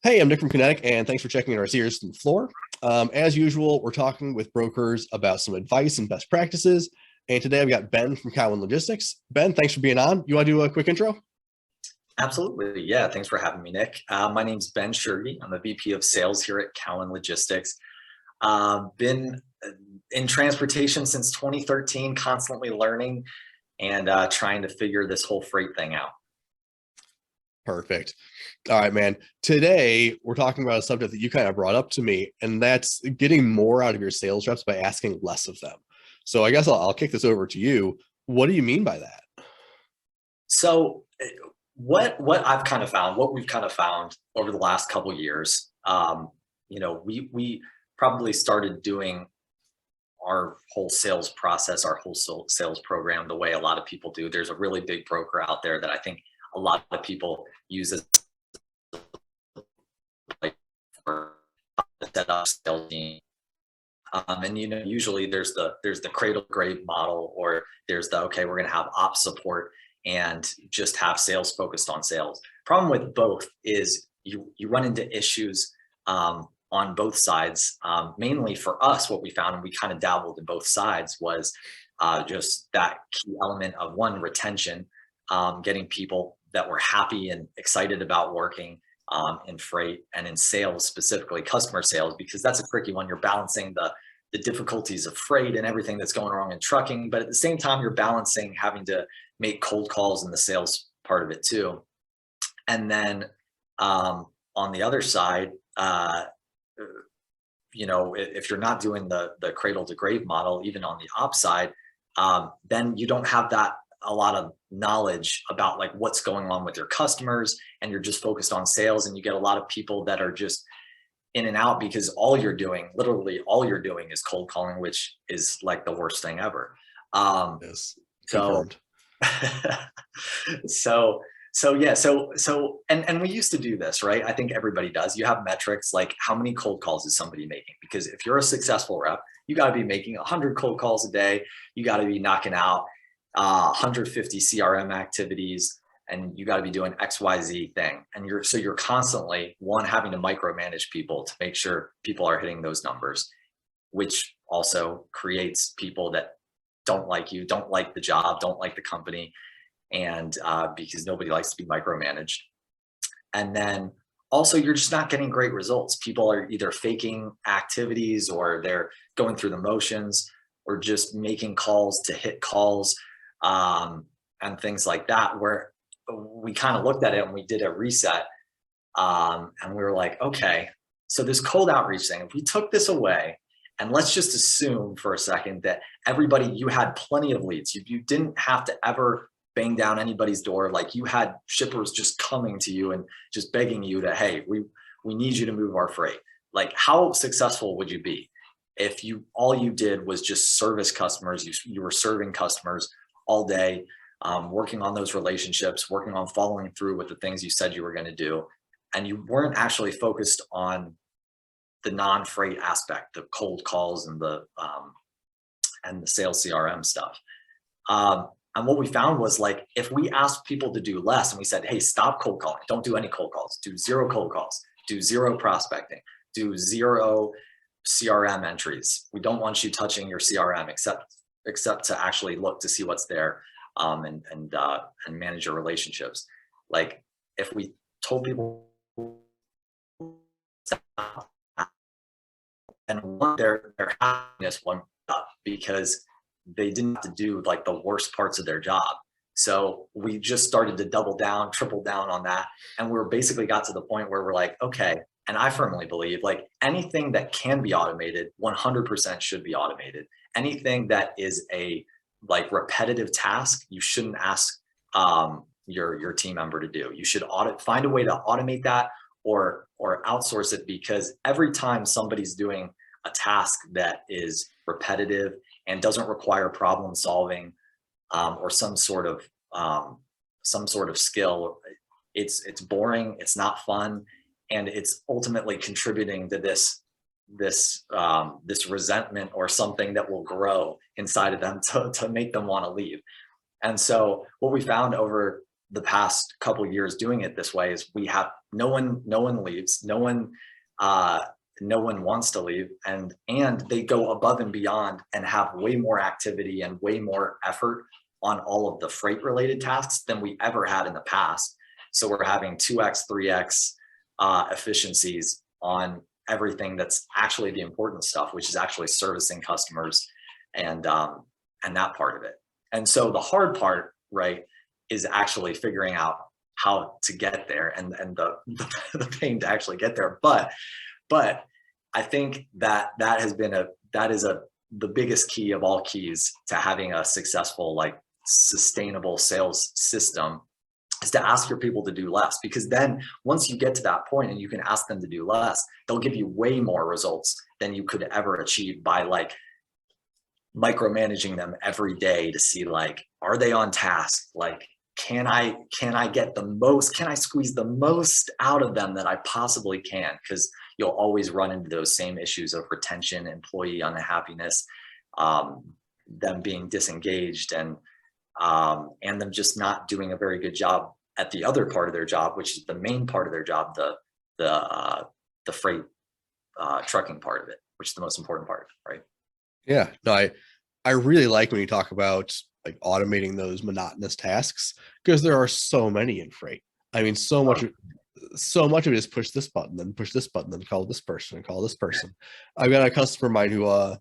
Hey, I'm Nick from Kinetic, and thanks for checking in our series from the floor. As usual, we're talking with brokers about some advice and best practices. And today I've got Ben from Cowan Logistics. Ben, thanks for being on. You want to do a quick intro? Absolutely. Yeah. Thanks for having me, Nick. My name's Ben Tschirgi. I'm the VP of Sales here at Cowan Logistics. Been in transportation since 2013, constantly learning and trying to figure this whole freight thing out. Perfect. All right, man. Today we're talking about a subject that you kind of brought up to me, and that's getting more out of your sales reps by asking less of them. So I guess I'll kick this over to you. What do you mean by that? So what I've kind of found, what we've kind of found over the last couple of years, we probably started doing our whole sales process, our whole sales program the way a lot of people do. There's a really big broker out there that I think a lot of people use as like for set up sales team. And usually there's the cradle to grave model, or there's the okay, we're going to have ops support and just have sales focused on sales. Problem with both is you run into issues on both sides. Mainly for us, what we found, and we kind of dabbled in both sides, was just that key element of one, retention, getting people that were happy and excited about working in freight and in sales, specifically customer sales, because that's a tricky one. You're balancing the difficulties of freight and everything that's going wrong in trucking, but at the same time, you're balancing having to make cold calls in the sales part of it too. And then on the other side, if you're not doing the cradle to grave model, even on the ops side, then you don't have a lot of knowledge about like what's going on with your customers, and you're just focused on sales, and you get a lot of people that are just in and out because literally all you're doing is cold calling, which is like the worst thing ever. Yes, So, confirmed. and we used to do this, right? I think everybody does. You have metrics like how many cold calls is somebody making? Because if you're a successful rep, you got to be making 100 cold calls a day. You got to be knocking out 150 CRM activities, and you got to be doing XYZ thing. And you're constantly having to micromanage people to make sure people are hitting those numbers, which also creates people that don't like you, don't like the job, don't like the company, and because nobody likes to be micromanaged. And then also you're just not getting great results. People are either faking activities, or they're going through the motions, or just making calls to hit calls, and things like that, where we kind of looked at it and we did a reset, and we were like, okay, so this cold outreach thing, if we took this away, and let's just assume for a second that you had plenty of leads. You didn't have to ever bang down anybody's door. Like, you had shippers just coming to you and just begging you to, hey, we need you to move our freight. Like, how successful would you be if all you did was just service customers? You were serving customers all day, working on those relationships, working on following through with the things you said you were going to do, and you weren't actually focused on the non-freight aspect, the cold calls and the sales CRM stuff. And what we found was, like, if we asked people to do less and we said, hey, stop cold calling, don't do any cold calls, do zero cold calls, do zero prospecting, do zero CRM entries. We don't want you touching your CRM except to actually look to see what's there, and manage your relationships. Like, if we told people, and their happiness went up because they didn't have to do like the worst parts of their job. So we just started to double down, triple down on that. And we're basically got to the point where we're like, okay, and I firmly believe, like, anything that can be automated, 100% should be automated. Anything that is a like repetitive task, you shouldn't ask your team member to do. You should find a way to automate that, or outsource it, because every time somebody's doing a task that is repetitive and doesn't require problem solving, or some sort of skill, it's boring, it's not fun, and it's ultimately contributing to this resentment or something that will grow inside of them to make them want to leave. And so what we found over the past couple of years doing it this way is we have no one leaves, no one wants to leave, and they go above and beyond and have way more activity and way more effort on all of the freight related tasks than we ever had in the past. So we're having 2x, 3x efficiencies on everything that's actually the important stuff, which is actually servicing customers and that part of it. And so the hard part, right, is actually figuring out how to get there and the pain to actually get there. But I think that is the biggest key of all keys to having a successful, like, sustainable sales system, is to ask your people to do less. Because then once you get to that point and you can ask them to do less, they'll give you way more results than you could ever achieve by like micromanaging them every day to see, like, are they on task? Like, can I squeeze the most out of them that I possibly can? Because you'll always run into those same issues of retention, employee unhappiness, them being disengaged, and them just not doing a very good job at the other part of their job, which is the main part of their job, the freight trucking part of it, which is the most important part, right? Yeah, no, I really like when you talk about like automating those monotonous tasks, because there are so many in freight. I mean, so much of it is push this button, then push this button, then call this person and call this person. I've got a customer of mine who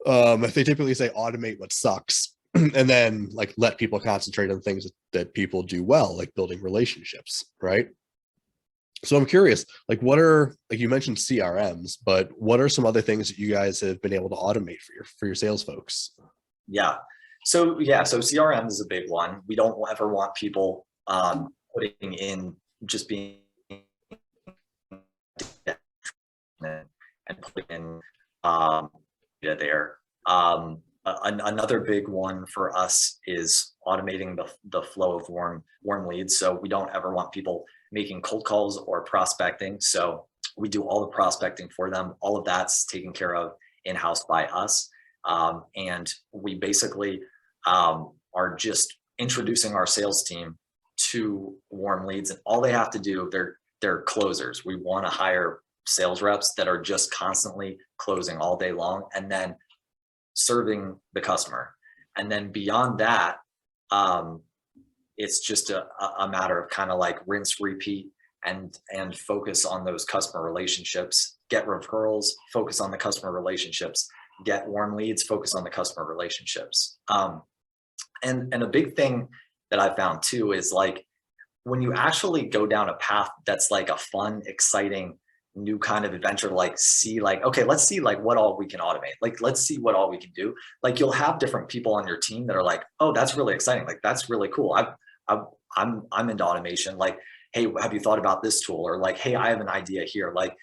if they typically say automate what sucks, and then like let people concentrate on things that people do well, like building relationships, right? So I'm curious, like, what are, like, you mentioned CRMs, but what are some other things that you guys have been able to automate for your sales folks? So CRM is a big one. We don't ever want people putting in, just being and putting in data there. Another big one for us is automating the flow of warm leads. So we don't ever want people making cold calls or prospecting. So we do all the prospecting for them. All of that's taken care of in-house by us. And we basically are just introducing our sales team to warm leads, and all they have to do, they're closers. We want to hire sales reps that are just constantly closing all day long and then serving the customer. And then beyond that, it's just a matter of kind of like rinse, repeat, and focus on those customer relationships, get referrals, focus on the customer relationships, get warm leads, focus on the customer relationships. And a big thing that I found too is, like, when you actually go down a path that's like a fun, exciting, new kind of adventure, like, see, like, okay, let's see, like, what all we can automate. Like, let's see what all we can do. Like, you'll have different people on your team that are like, oh, that's really exciting. Like, that's really cool. I'm into automation. Like, hey, have you thought about this tool? Or like, hey, I have an idea here. Like,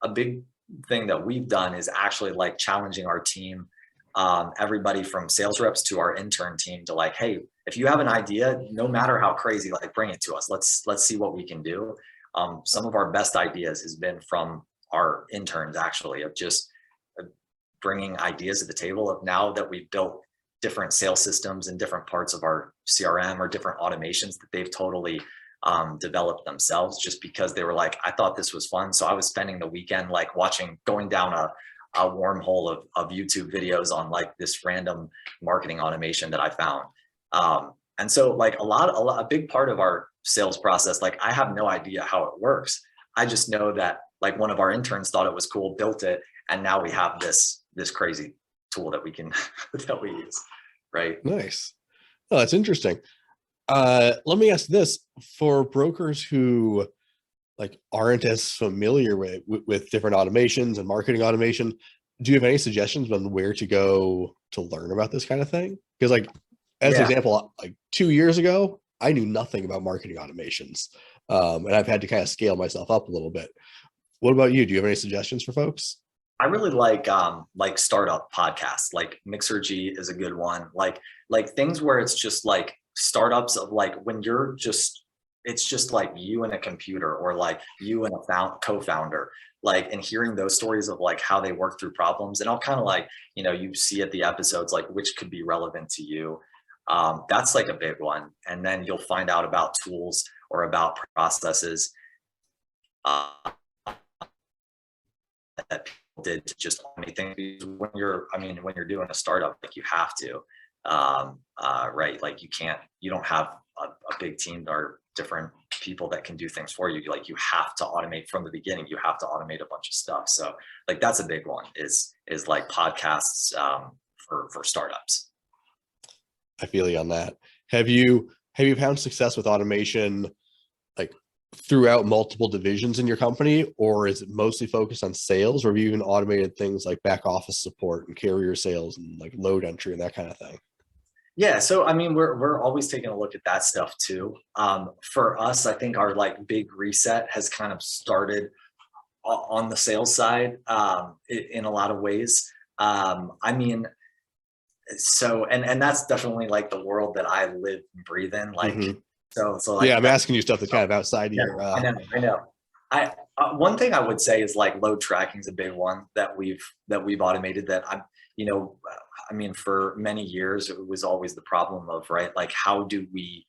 a big thing that we've done is actually like challenging our team, everybody from sales reps to our intern team, to like, hey, if you have an idea, no matter how crazy, like, bring it to us. Let's see what we can do. Some of our best ideas has been from our interns, actually, of just bringing ideas to the table of, now that we've built different sales systems in different parts of our CRM, or different automations that they've totally developed themselves, just because they were like, I thought this was fun. So I was spending the weekend like going down a wormhole of YouTube videos on like this random marketing automation that I found. And so like a big part of our sales process, like, I have no idea how it works. I just know that like one of our interns thought it was cool, built it, and now we have this crazy tool that we can that we use. Right. Nice. Oh, that's interesting. Let me ask this: for brokers who like aren't as familiar with different automations and marketing automation, do you have any suggestions on where to go to learn about this kind of thing? Because, like, as an example, like 2 years ago, I knew nothing about marketing automations, and I've had to kind of scale myself up a little bit. What about you? Do you have any suggestions for folks? I really like startup podcasts. Like Mixergy is a good one. Like things where it's just like startups of like, when it's just like you and a computer, or like you and a co-founder, like, and hearing those stories of like how they work through problems. And I'll kind of like, you see at the episodes, like, which could be relevant to you. That's like a big one. And then you'll find out about tools or about processes uh, that people did to just automate things. Because when you're, I mean, when you're doing a startup, like you have to, right? Like you don't have a big team or different people that can do things for you. Like you have to automate from the beginning. You have to automate a bunch of stuff. So like that's a big one is like podcasts for startups. I feel you on that. Have you found success with automation like throughout multiple divisions in your company, or is it mostly focused on sales, or have you even automated things like back office support and carrier sales and like load entry and that kind of thing? Yeah, so I mean, we're always taking a look at that stuff too. For us, I think our like big reset has kind of started on the sales side in a lot of ways. I mean, so and that's definitely like the world that I live and breathe in. Like, Mhm. so like Yeah, I'm asking you stuff that's kind of outside of yeah, your I know. I one thing I would say is like load tracking is a big one that we've automated that I'm, you know, I mean, for many years it was always the problem of, right, like like how do we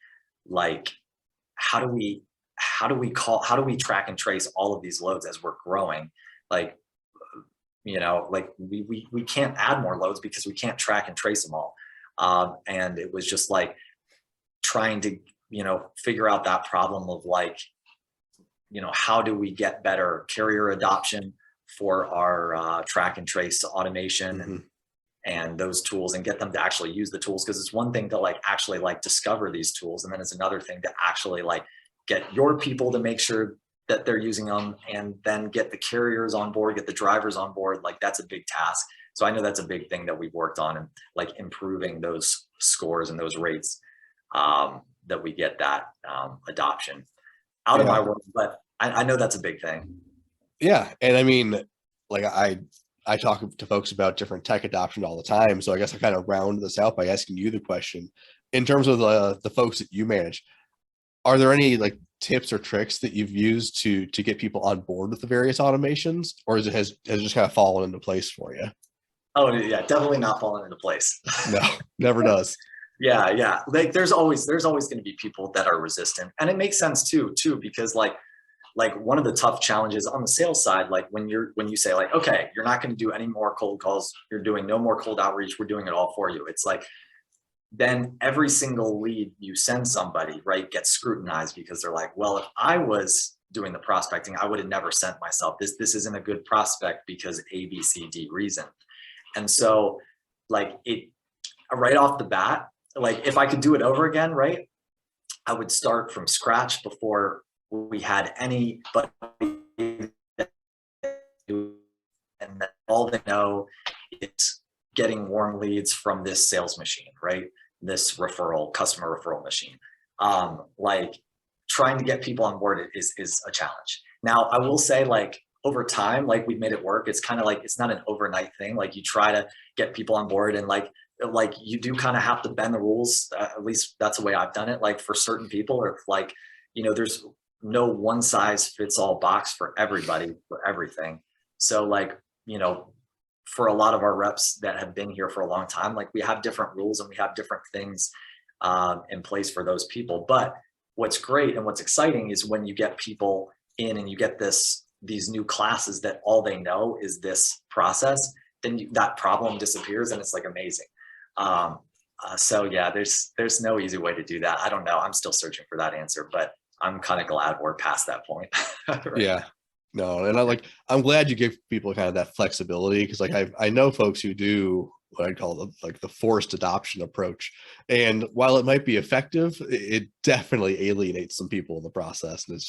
how do we track and trace all of these loads as we're growing? Like, you know, like we can't add more loads because we can't track and trace them all. And it was just like trying to, you know, figure out that problem of like, you know, how do we get better carrier adoption for our track and trace automation Mhm. and those tools, and get them to actually use the tools. Because it's one thing to like actually like discover these tools, and then it's another thing to actually like get your people to make sure that they're using them, and then get the carriers on board, get the drivers on board. Like that's a big task. So I know that's a big thing that we've worked on, and like improving those scores and those rates that we get that adoption out of my Yeah. world. But I know that's a big thing. Yeah. And I mean, like I talk to folks about different tech adoption all the time. So I guess I kind of round this out by asking you the question. In terms of the folks that you manage, are there any like tips or tricks that you've used to get people on board with the various automations, or has it just kind of fallen into place for you? Oh yeah, definitely not falling into place. No, never does. Yeah. Like there's always going to be people that are resistant, and it makes sense too, because like one of the tough challenges on the sales side, like when you say like, okay, you're not going to do any more cold calls, you're doing no more cold outreach, we're doing it all for you. It's like, then every single lead you send somebody, right, gets scrutinized, because they're like, well, if I was doing the prospecting, I would have never sent myself. This isn't a good prospect because A, B, C, D reason. And so like it right off the bat, like if I could do it over again, right, I would start from scratch before we had anybody, and that all they know is getting warm leads from this sales machine, right? This customer referral machine. Like trying to get people on board is a challenge. Now, I will say, like over time, like we've made it work. It's kind of like it's not an overnight thing. Like you try to get people on board, and like you do kind of have to bend the rules. At least that's the way I've done it. Like for certain people, or like, you know, there's no one size fits all box for everybody for everything. So like, you know, for a lot of our reps that have been here for a long time, like we have different rules and we have different things in place for those people. But what's great and what's exciting is when you get people in and you get these new classes that all they know is this process, then that problem disappears, and it's like amazing. So yeah, there's no easy way to do that. I don't know. I'm still searching for that answer, but I'm kind of glad we're past that point. Right. Yeah. No, and I'm glad you give people kind of that flexibility, because like I know folks who do what I call the forced adoption approach. And while it might be effective, it definitely alienates some people in the process. And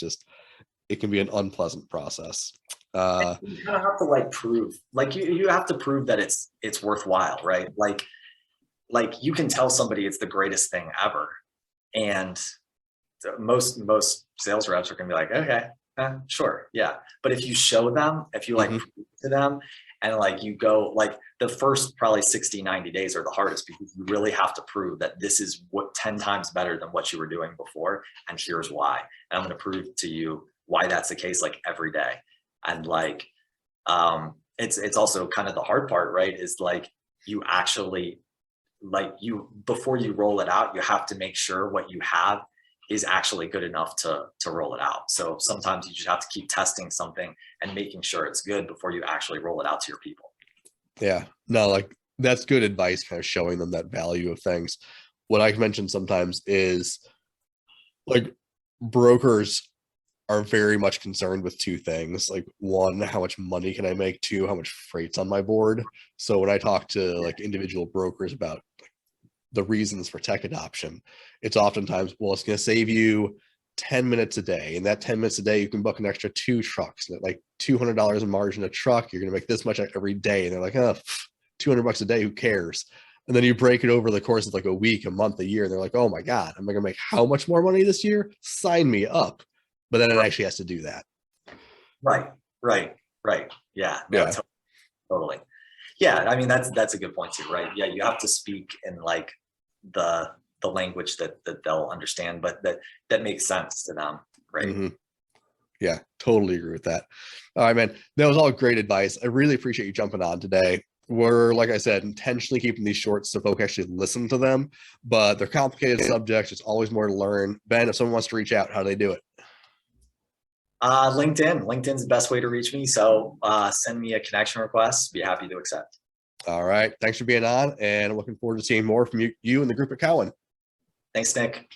it can be an unpleasant process. You kind of have to like prove, like you have to prove that it's worthwhile, right? Like you can tell somebody it's the greatest thing ever, and most sales reps are gonna be like, okay, sure, yeah. But if you show them, if you like Mhm. prove to them, and like you go, like the first probably 60, 90 days are the hardest, because you really have to prove that this is what 10 times better than what you were doing before, and here's why. And I'm going to prove to you why that's the case, like every day. And like it's also kind of the hard part, right, is like you actually like before you roll it out, you have to make sure what you have is actually good enough to roll it out. So sometimes you just have to keep testing something and making sure it's good before you actually roll it out to your people. Yeah, no, like that's good advice, kind of showing them that value of things. What I mentioned sometimes is like brokers are very much concerned with two things. Like one, how much money can I make? Two, how much freight's on my board. So when I talk to like individual brokers about the reasons for tech adoption, it's oftentimes, well, it's going to save you 10 minutes a day. And that 10 minutes a day, you can book an extra 2 trucks, and at like $200 in margin a truck, you're going to make this much every day. And they're like, oh, $200 a day, who cares? And then you break it over the course of like a week, a month, a year, and they're like, oh my God, am I going to make how much more money this year? Sign me up. But then it actually has to do that. Right. Yeah. No, Yeah. totally. Yeah. I mean, that's a good point too, right? Yeah. You have to speak in like the language that they'll understand, but that makes sense to them. Right. Mm-hmm. Yeah, totally agree with that. All right, man. That was all great advice. I really appreciate you jumping on today. We're, like I said, intentionally keeping these short so folk actually listen to them, but they're complicated subjects. There's always more to learn. Ben, if someone wants to reach out, how do they do it? LinkedIn's the best way to reach me. So send me a connection request. Be happy to accept. All right. Thanks for being on, and I'm looking forward to seeing more from you and the group at Cowen. Thanks, Nick.